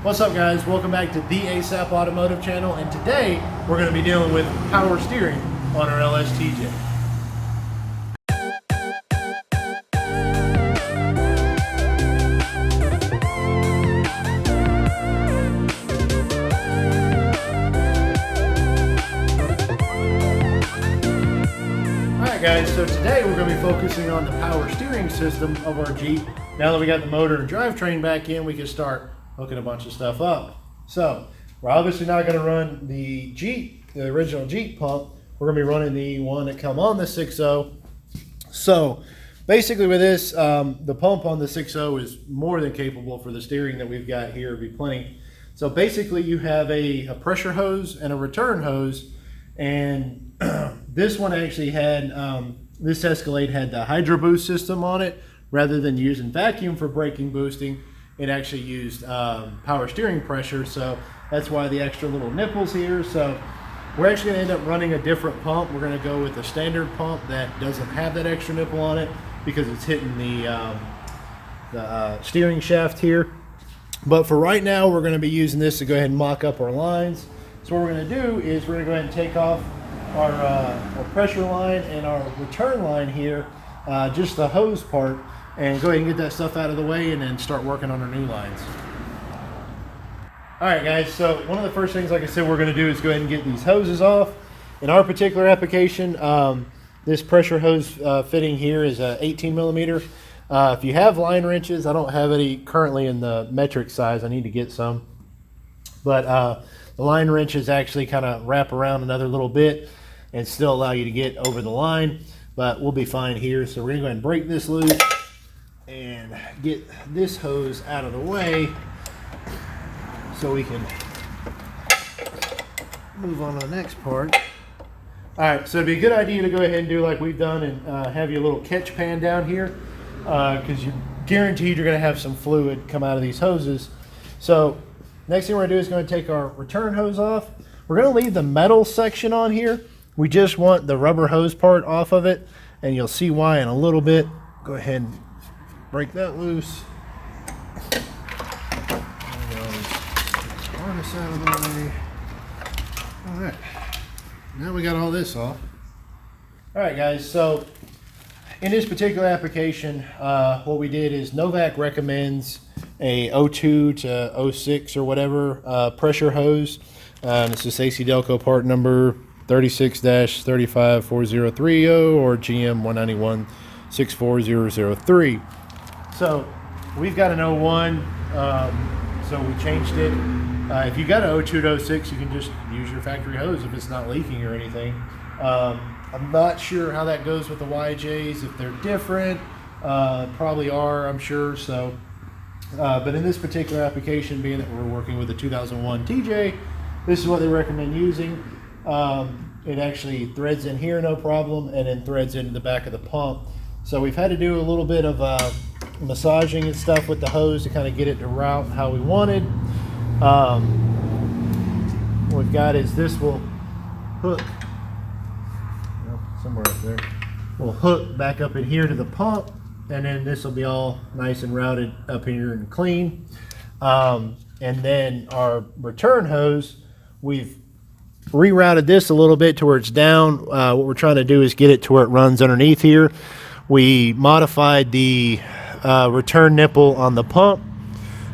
What's up, guys? Welcome back to the ASAP Automotive channel, and today we're going to be dealing with power steering on our LSTJ. Alright guys, so today we're going to be focusing on the power steering system of our Jeep. Now that we got the motor and drivetrain back in, we can start hooking a bunch of stuff up. So we're obviously not going to run the Jeep, the original Jeep pump. We're going to be running the one that come on the 6.0. So basically with this, the pump on the 6.0 is more than capable for the steering that we've got here. It'll be plenty. So basically you have a pressure hose and a return hose, and this one actually had, this Escalade had the Hydro Boost system on it. Rather than using vacuum for braking boosting, it actually used power steering pressure, so that's why the extra little nipples here. So we're actually going to end up running a different pump. We're going to go with a standard pump that doesn't have that extra nipple on it because it's hitting the steering shaft here. But for right now, we're going to be using this to go ahead and mock up our lines. So what we're going to do is we're going to go ahead and take off our pressure line and our return line here, just the hose part, and go ahead and get that stuff out of the way and then start working on our new lines. Alright guys, so one of the first things, like I said, we're going to do is go ahead and get these hoses off. In our particular application, this pressure hose fitting here is 18 millimeter. If you have line wrenches, I don't have any currently in the metric size, I need to get some. But the line wrenches actually kind of wrap around another little bit and still allow you to get over the line, but we'll be fine here. So we're going to go ahead and break this loose and get this hose out of the way so we can move on to the next part. Alright, so it'd be a good idea to go ahead and do like we've done and have your little catch pan down here, because you're guaranteed you're going to have some fluid come out of these hoses. So next thing we're going to do is going to take our return hose off. We're going to leave the metal section on here. We just want the rubber hose part off of it, and you'll see why in a little bit. Go ahead and break that loose. Harness out of the way. All right, now we got all this off. All right, guys. So in this particular application, what we did is Novak recommends a 02 to 06 or whatever pressure hose. And it's this AC Delco part number 36-35403 or GM 191-64003. So we've got an 01, so we changed it. If you got an 02 to 06, you can just use your factory hose if it's not leaking or anything. I'm not sure how that goes with the YJs, if they're different. Probably are, I'm sure. So, but in this particular application, being that we're working with a 2001 TJ, this is what they recommend using. It actually threads in here, no problem, and then threads into the back of the pump. So we've had to do a little bit of massaging and stuff with the hose to kind of get it to route how we wanted. What we've got is this will hook, somewhere up there, will hook back up in here to the pump, and then this will be all nice and routed up here and clean. And then our return hose, we've rerouted this a little bit to where it's down. What we're trying to do is get it to where it runs underneath here. We modified the return nipple on the pump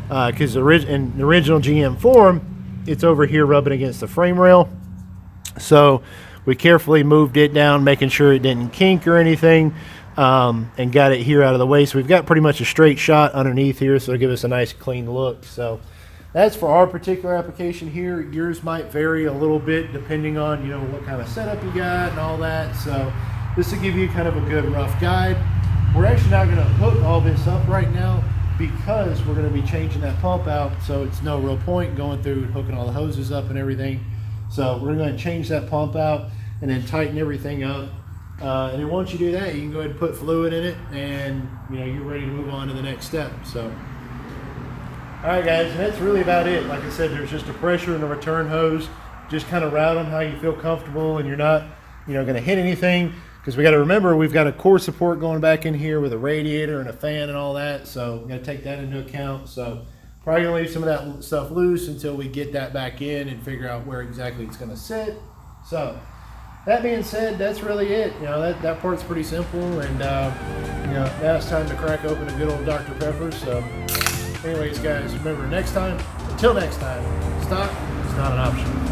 because in the original GM form, it's over here rubbing against the frame rail. So we carefully moved it down, making sure it didn't kink or anything, and got it here out of the way. So we've got pretty much a straight shot underneath here, so it'll give us a nice clean look. So that's for our particular application here. Yours might vary a little bit depending on, you know, what kind of setup you got and all that. So this will give you kind of a good rough guide. We're actually not going to hook all this up right now because we're going to be changing that pump out. So it's no real point going through and hooking all the hoses up and everything. So we're going to change that pump out and then tighten everything up. And then once you do that, you can go ahead and put fluid in it, and you know you're ready to move on to the next step. So, all right, guys, and that's really about it. Like I said, there's just a pressure and a return hose. Just kind of route them how you feel comfortable, and you're not, you know, going to hit anything. Because we got to remember, we've got a core support going back in here with a radiator and a fan and all that. So we got to take that into account. So Probably gonna leave some of that stuff loose until we get that back in and figure out where exactly it's gonna sit. So that being said, that's really it. You know, that part's pretty simple, and you know, now it's time to crack open a good old Dr. Pepper. So anyways, guys, remember, until next time, stock is not an option.